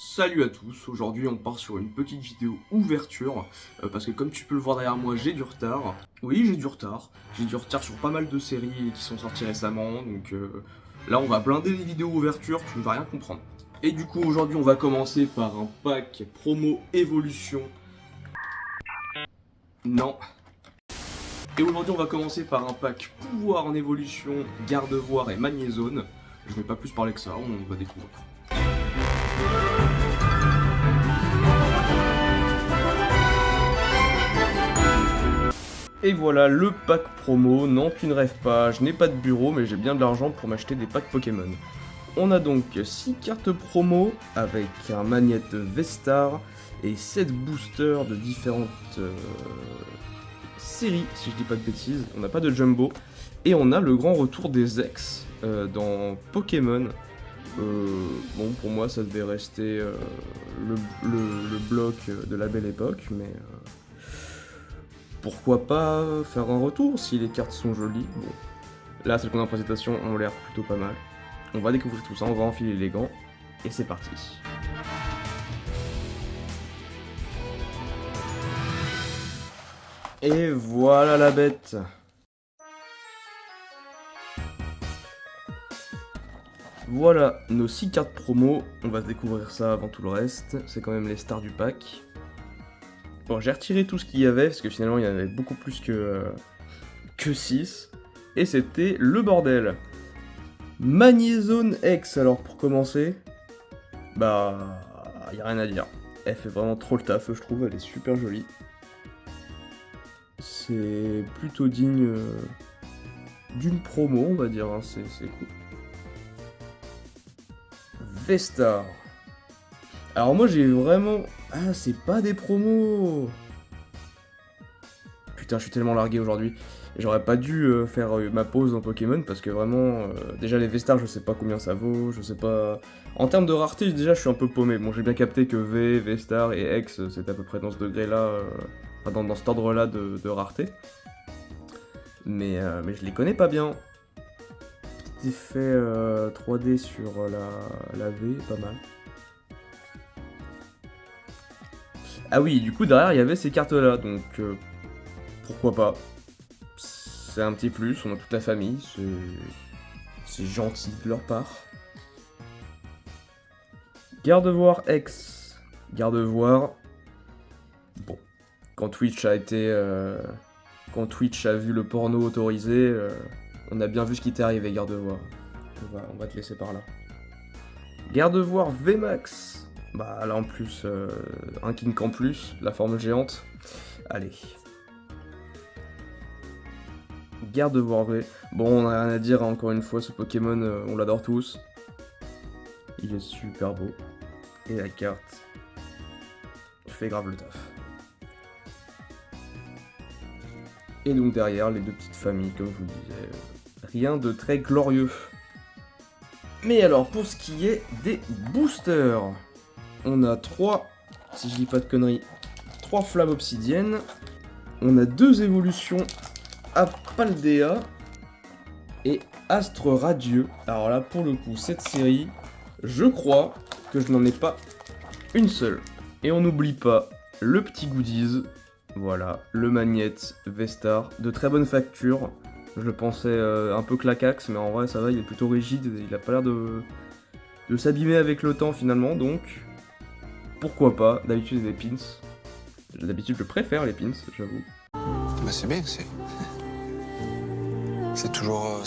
Salut à tous, aujourd'hui on part sur une petite vidéo ouverture, parce que comme tu peux le voir derrière moi j'ai du retard. Oui j'ai du retard sur pas mal de séries qui sont sorties récemment, donc là on va blinder les vidéos ouverture, tu ne vas rien comprendre. Et du coup aujourd'hui on va commencer par un pack promo évolution. Non. Et aujourd'hui on va commencer par un pack pouvoir en évolution, garde-voir et magnézone. Je vais pas plus parler que ça, on va découvrir. Et voilà le pack promo, non tu ne rêves pas, je n'ai pas de bureau mais j'ai bien de l'argent pour m'acheter des packs Pokémon. On a donc 6 cartes promo avec un magnète Vestar et 7 boosters de différentes séries si je dis pas de bêtises. On n'a pas de Jumbo et on a le grand retour des ex dans Pokémon. Bon pour moi ça devait rester le bloc de la belle époque mais... pourquoi pas faire un retour si les cartes sont jolies. Bon. Là, celles qu'on a en présentation ont l'air plutôt pas mal. On va découvrir tout ça, on va enfiler les gants, et c'est parti. Et voilà la bête. Voilà nos 6 cartes promo, on va découvrir ça avant tout le reste, c'est quand même les stars du pack. Bon, j'ai retiré tout ce qu'il y avait, parce que finalement il y en avait beaucoup plus que 6. Et c'était le bordel. Magnézone X, alors pour commencer, bah, y a rien à dire. Elle fait vraiment trop le taf, je trouve, elle est super jolie. C'est plutôt digne d'une promo, on va dire, hein. C'est cool. Vestar. Alors moi j'ai vraiment... Ah, c'est pas des promos. Putain, je suis tellement largué aujourd'hui. J'aurais pas dû faire ma pause en Pokémon parce que vraiment, déjà les Vestars, je sais pas combien ça vaut, je sais pas... En termes de rareté, déjà je suis un peu paumé. Bon, j'ai bien capté que V, Vestar et X, c'est à peu près dans ce degré-là, enfin dans cet ordre-là de rareté. Mais je les connais pas bien. Petit effet 3D sur la V, pas mal. Ah oui, du coup derrière il y avait ces cartes-là, donc pourquoi pas. C'est un petit plus, on a toute la famille, c'est gentil de leur part. Garde-voir X. Garde-voir. Bon. Quand Twitch a été. Quand Twitch a vu le porno autorisé, on a bien vu ce qui t'est arrivé, Garde-voir. On va te laisser par là. Garde-voir VMAX. Bah là en plus, un kink en plus, la forme géante. Allez. Garde-voir V. Bon, on a rien à dire, hein, encore une fois, ce Pokémon, on l'adore tous. Il est super beau. Et la carte fait grave le taf. Et donc derrière, les deux petites familles, comme je vous le disais. Rien de très glorieux. Mais alors, pour ce qui est des boosters, on a 3, si je dis pas de conneries, 3 flammes obsidiennes. On a 2 évolutions à Paldea et Astre Radieux. Alors là, pour le coup, cette série, je crois que je n'en ai pas une seule. Et on n'oublie pas le petit goodies. Voilà, le magnète Vestar, de très bonne facture. Je le pensais un peu claquax, mais en vrai ça va, il est plutôt rigide, il a pas l'air de s'abîmer avec le temps finalement, donc pourquoi pas. D'habitude des pins. D'habitude je préfère les pins, j'avoue. Bah c'est bien, c'est toujours...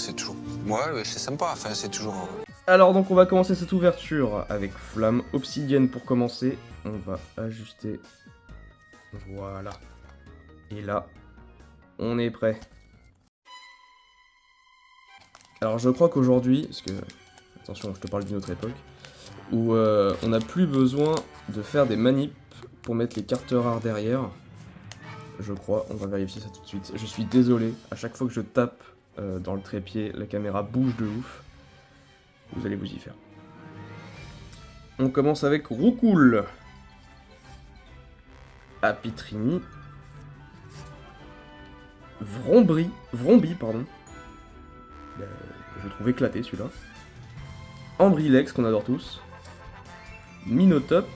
Ouais, c'est sympa, enfin c'est toujours... Alors donc on va commencer cette ouverture avec flamme obsidienne pour commencer. On va ajuster. Voilà. Et là, on est prêt. Alors je crois qu'aujourd'hui, parce que, attention, je te parle d'une autre époque, où on n'a plus besoin de faire des manips pour mettre les cartes rares derrière. Je crois, on va vérifier ça tout de suite. Je suis désolé, à chaque fois que je tape dans le trépied, la caméra bouge de ouf. Vous allez vous y faire. On commence avec Roucoule. Apitrini. Vrombi, pardon. Je le trouve éclaté celui-là. Ambrilex, qu'on adore tous. Minotop.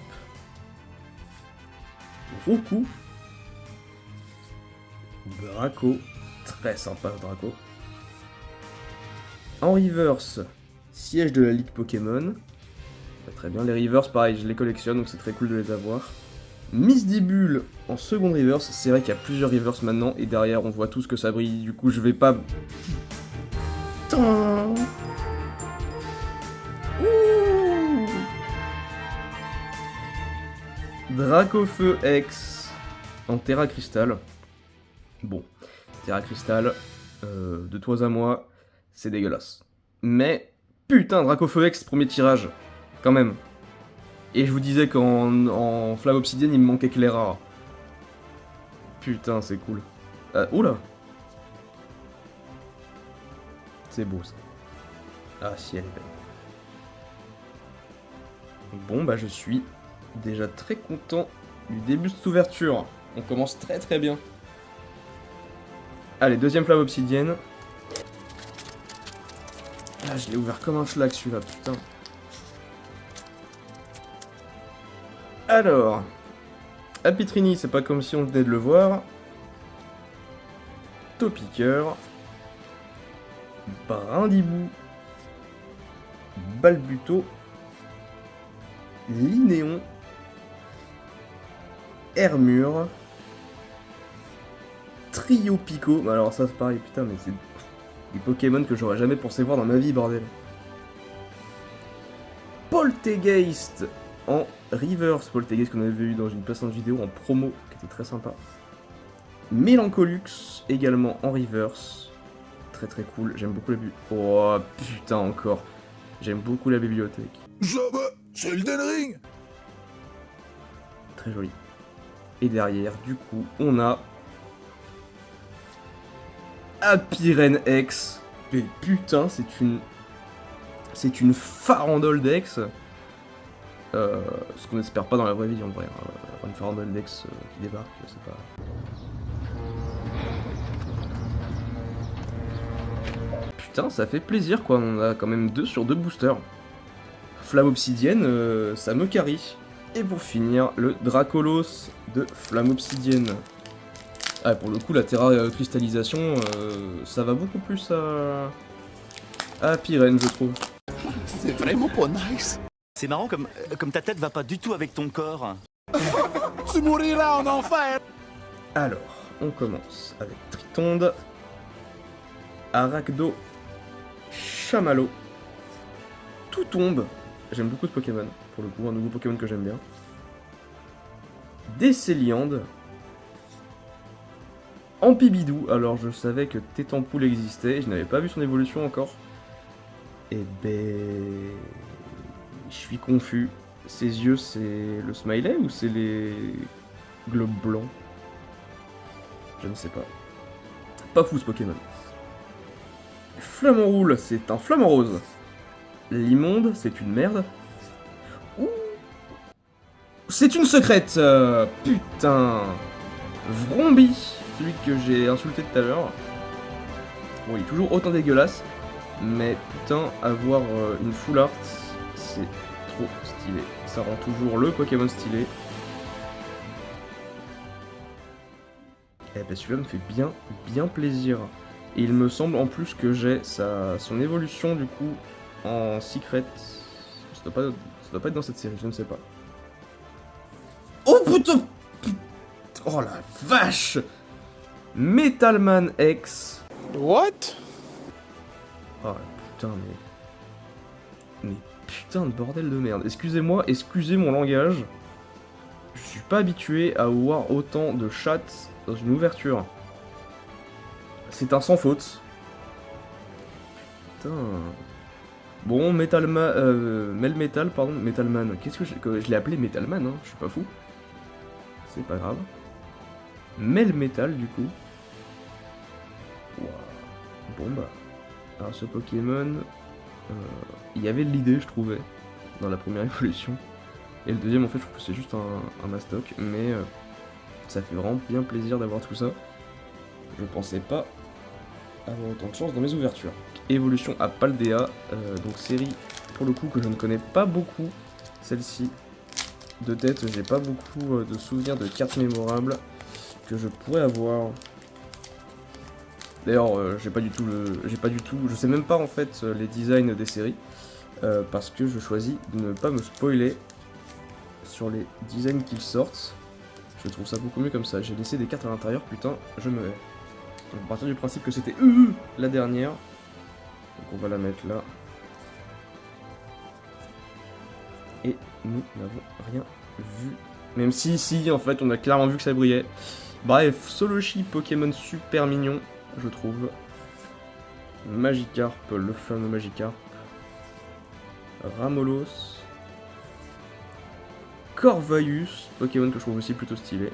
Roku. Draco. Très sympa Draco. En reverse, siège de la Ligue Pokémon. Très bien, les reverse pareil, je les collectionne donc c'est très cool de les avoir. Misdibule en seconde reverse, c'est vrai qu'il y a plusieurs reverse maintenant et derrière on voit tout ce que ça brille, du coup je vais pas... Ouh. Dracofeu X en Terra Cristal. Bon, Terra Cristal, de toi à moi, c'est dégueulasse. Mais, putain, Dracofeu X, premier tirage, quand même. Et je vous disais qu'en Flamme Obsidienne, il me manquait que les rares. Putain, c'est cool. Oula. C'est beau, ça. Ah, si, elle est belle. Bon, bah, je suis déjà très content du début de cette ouverture. On commence très très bien. Allez, deuxième Flamme Obsidienne. Ah, je l'ai ouvert comme un schlag celui-là, putain. Alors, Apitrini, c'est pas comme si on venait de le voir. Topiqueur. Brindibou. Balbuto. Linéon. Hermure. Trio Pico. Alors ça c'est pareil, putain, mais c'est des Pokémon que j'aurais jamais pensé voir dans ma vie, bordel. Poltegeist en reverse. Poltegeist qu'on avait vu dans une précédente vidéo en promo, qui était très sympa. Mélancolux également en reverse. Très très cool, j'aime beaucoup la bibliothèque. Oh putain encore. J'aime beaucoup la bibliothèque. C'est Elden Ring. Très joli. Et derrière, du coup, on a Apiren X. Mais putain, c'est une farandole d'Ex. Ce qu'on espère pas dans la vraie vie en vrai. Une farandole d'Ex qui débarque, c'est pas... Putain, ça fait plaisir quoi, on a quand même 2 sur 2 boosters. Flamme Obsidienne, ça me carry. Et pour finir, le Dracolos de Flamme Obsidienne. Ah, pour le coup, la Terra Cristallisation, ça va beaucoup plus à Pyren, je trouve. C'est vraiment pas nice. C'est marrant comme ta tête va pas du tout avec ton corps. Tu mouriras en enfer. Alors, on commence avec Tritonde, Arachdo, Chamallow, Tout tombe. J'aime beaucoup ce Pokémon, pour le coup, un nouveau Pokémon que j'aime bien. Décéliande. Ampibidou, alors je savais que Tétampoule existait, je n'avais pas vu son évolution encore. Et ben... Je suis confus. Ses yeux, c'est le smiley ou c'est les globes blancs? Je ne sais pas. Pas fou ce Pokémon. Flamanroule, c'est un Flamant Rose. L'immonde, c'est une merde. Ouh. C'est une secrète. Putain. Vrombi, celui que j'ai insulté tout à l'heure. Bon, il est toujours autant dégueulasse. Mais putain, avoir une full art, c'est trop stylé. Ça rend toujours le Pokémon stylé. Eh ben celui-là me fait bien plaisir. Et il me semble en plus que j'ai son évolution du coup en secret. Ça doit pas être dans cette série, je ne sais pas. Oh putain! Oh la vache! Metalman X. What? Oh putain mais putain de bordel de merde. Excusez-moi, excusez mon langage. Je suis pas habitué à voir autant de chats dans une ouverture. C'est un sans faute. Putain. Bon, Melmetal, pardon, Metalman. Qu'est-ce que je l'ai appelé Metalman, hein, je suis pas fou. C'est pas grave. Melmetal, du coup. Wow. Bon bah. Alors ce Pokémon, il y avait de l'idée, je trouvais, dans la première évolution. Et le deuxième, en fait, je trouve que c'est juste un Mastoc, mais ça fait vraiment bien plaisir d'avoir tout ça. Je pensais pas avoir autant de chance dans mes ouvertures. Évolution à Paldea, donc série, pour le coup, que je ne connais pas beaucoup, celle-ci. De tête, j'ai pas beaucoup de souvenirs de cartes mémorables que je pourrais avoir. D'ailleurs, j'ai pas du tout, je sais même pas en fait les designs des séries parce que je choisis de ne pas me spoiler sur les designs qu'ils sortent. Je trouve ça beaucoup mieux comme ça. J'ai laissé des cartes à l'intérieur, putain, je me hais. Donc, à partir du principe que c'était la dernière, donc on va la mettre là. Et nous n'avons rien vu. Même si, en fait, on a clairement vu que ça brillait. Bref, Soloshi, Pokémon super mignon, je trouve. Magikarp, le fameux Magikarp. Ramolos. Corvaeus, Pokémon que je trouve aussi plutôt stylé.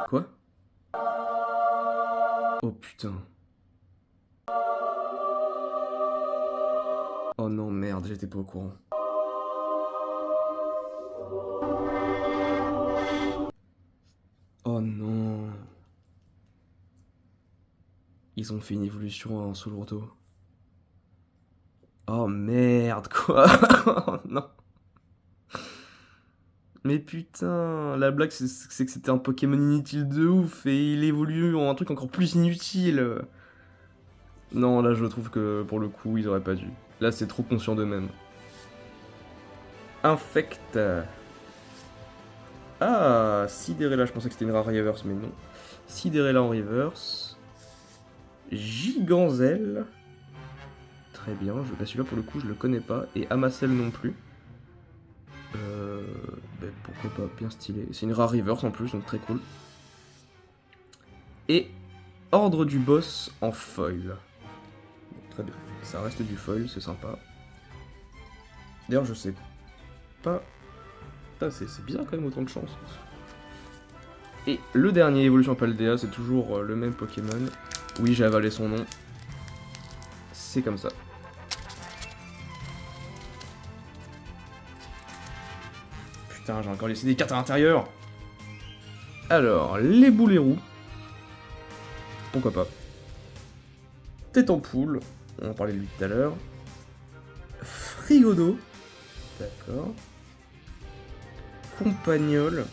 Quoi? Oh putain. Oh non, merde, j'étais pas au courant. Oh non. Ils ont fait une évolution en Solourdo. Oh merde, quoi. Oh non. Mais putain, la blague c'est que c'était un Pokémon inutile de ouf et il évolue en un truc encore plus inutile. Non, là je trouve que pour le coup ils auraient pas dû. Là c'est trop conscient d'eux-mêmes. Infect. Ah, Sidérella, je pensais que c'était une rare reverse, mais non. Sidérella en reverse. Giganzel. Très bien, bah celui-là pour le coup je le connais pas. Et Amassel non plus. Pourquoi pas, bien stylé. C'est une rare reverse en plus, donc très cool. Et Ordre du Boss en foil. Très bien, ça reste du foil, c'est sympa. D'ailleurs je sais pas... Putain, c'est bizarre quand même, autant de chance. Et le dernier, Évolution Paldea, c'est toujours le même Pokémon. Oui, j'ai avalé son nom. C'est comme ça. Putain, j'ai encore laissé des cartes à l'intérieur. Alors, les boulets roux. Pourquoi pas. Tête en poule. On en parlait de lui tout à l'heure. Frigodo. D'accord. Compagnol.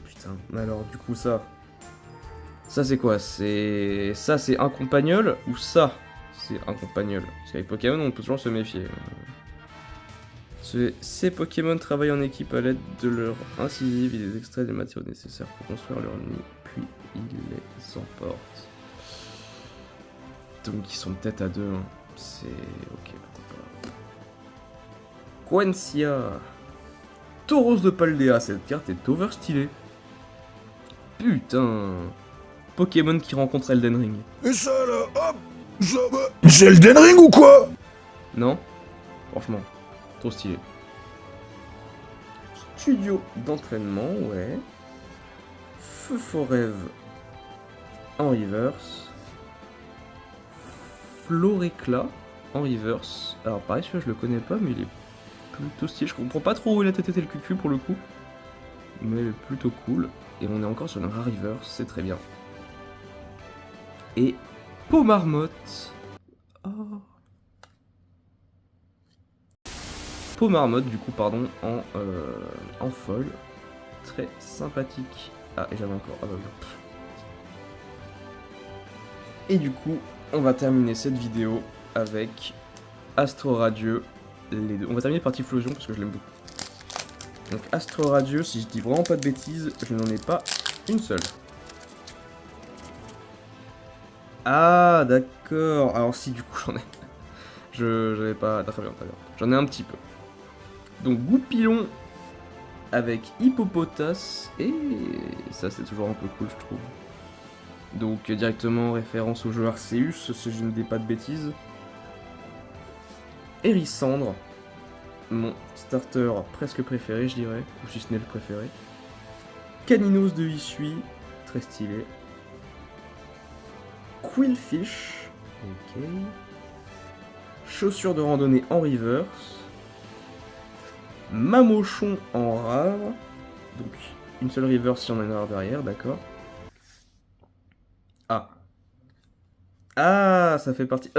Putain, mais alors du coup ça... Ça c'est quoi? Ça c'est un compagnol ou ça c'est un compagnol? Parce qu'avec Pokémon on peut toujours se méfier. Ces Pokémon travaillent en équipe à l'aide de leur incisive et des extraits des matériaux nécessaires pour construire leur nid, puis ils les emportent. Donc ils sont peut-être à deux, hein. C'est... ok, pourquoi pas. Quencia. Tauros de Paldea, cette carte est overstylée. Putain. Pokémon qui rencontre Elden Ring. Et ça là, hop, ça va. C'est Elden Ring ou quoi? Non? Franchement, trop stylé. Studio d'entraînement, ouais. Feu Forev en reverse. Floréclat en reverse. Alors pareil, celui-là je le connais pas, mais il est plutôt stylé. Je comprends pas trop où il a été le cucu pour le coup. Mais il est plutôt cool. Et on est encore sur un rare reverse, c'est très bien. Et Pomarmotte. Oh. Pomarmotte du coup pardon en foil. Très sympathique. Ah et j'avais encore. Ah bah oui. Et du coup on va terminer cette vidéo avec Astro Radieux. Les deux. On va terminer par Typhlosion parce que je l'aime beaucoup. Donc Astro Radieux, si je dis vraiment pas de bêtises, je n'en ai pas une seule. Ah d'accord. Alors si du coup j'en ai. J'avais pas. Très bien, très bien. J'en ai un petit peu. Donc Goupillon avec Hippopotas. Et ça c'est toujours un peu cool je trouve. Donc directement référence au jeu Arceus, si je ne dis pas de bêtises. Hérissandre. Mon starter presque préféré je dirais. Ou si ce n'est le préféré. Caninos de Hisui. Très stylé. Quillfish. Ok. Chaussures de randonnée en reverse. Mamochon en rare. Donc une seule reverse si on a une rare derrière, d'accord. Ah. Ah, ça fait partie...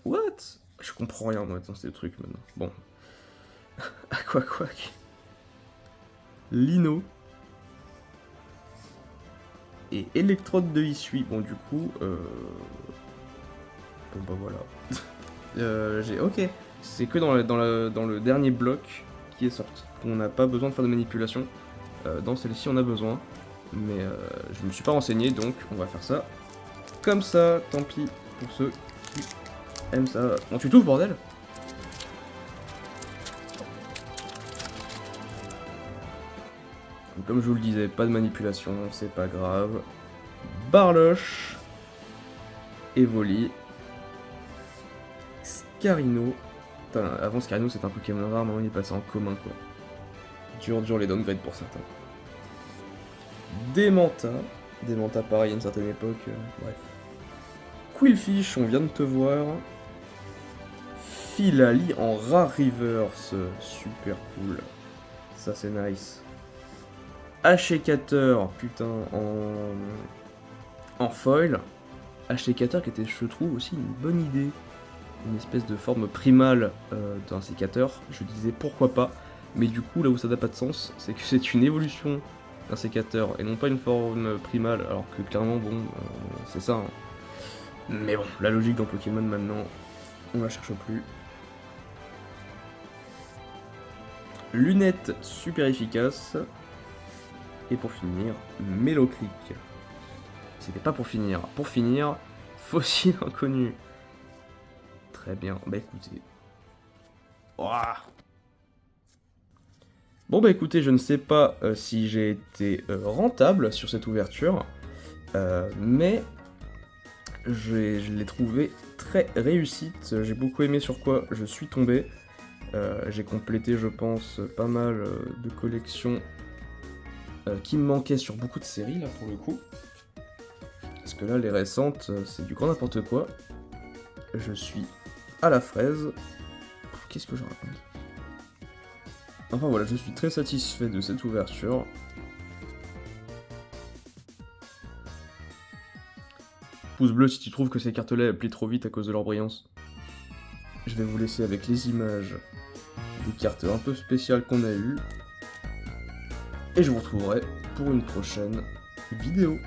what? Je comprends rien moi dans ces trucs maintenant. Bon. Aquaquack. Lino. Et électrode de Hisui. Bon du coup... Bon bah voilà. Ok. C'est que dans le dernier bloc qui est sorti. On n'a pas besoin de faire de manipulation. Dans celle-ci on a besoin. Mais je me suis pas renseigné donc on va faire ça. Comme ça, tant pis pour ceux qui aiment ça. On tue tout bordel. Comme je vous le disais, pas de manipulation, c'est pas grave. Barloche. Evoli. Scarino. Putain, avant Scarino c'était un Pokémon rare, maintenant il est passé en commun quoi. Dur les downgrades pour certains. Démenta. Démenta pareil à une certaine époque, bref. Quillfish, on vient de te voir. Philali en rare reverse, super cool. Ça c'est nice. Hachécateur, putain, en foil. Hachécateur qui était, je trouve, aussi une bonne idée. Une espèce de forme primale d'un sécateur. Je disais pourquoi pas. Mais du coup, là où ça n'a pas de sens, c'est que c'est une évolution d'un sécateur et non pas une forme primale. Alors que clairement, bon, c'est ça. Hein. Mais bon, la logique dans Pokémon maintenant, on la cherche plus. Lunettes super efficaces. Et pour finir, Mélocric. C'était pas pour finir. Pour finir, Fossile inconnu. Très bien. Bah écoutez. Ouah. Bon bah écoutez, je ne sais pas si j'ai été rentable sur cette ouverture. Mais je l'ai trouvé très réussite. J'ai beaucoup aimé sur quoi je suis tombé. J'ai complété, je pense, pas mal de collections qui me manquaient sur beaucoup de séries, là, pour le coup. Parce que là, les récentes, c'est du grand n'importe quoi. Je suis à la fraise. Qu'est-ce que je raconte? Enfin voilà, je suis très satisfait de cette ouverture. Pouce bleu si tu trouves que ces cartes-là elles plient trop vite à cause de leur brillance. Je vais vous laisser avec les images des cartes un peu spéciales qu'on a eues. Et je vous retrouverai pour une prochaine vidéo.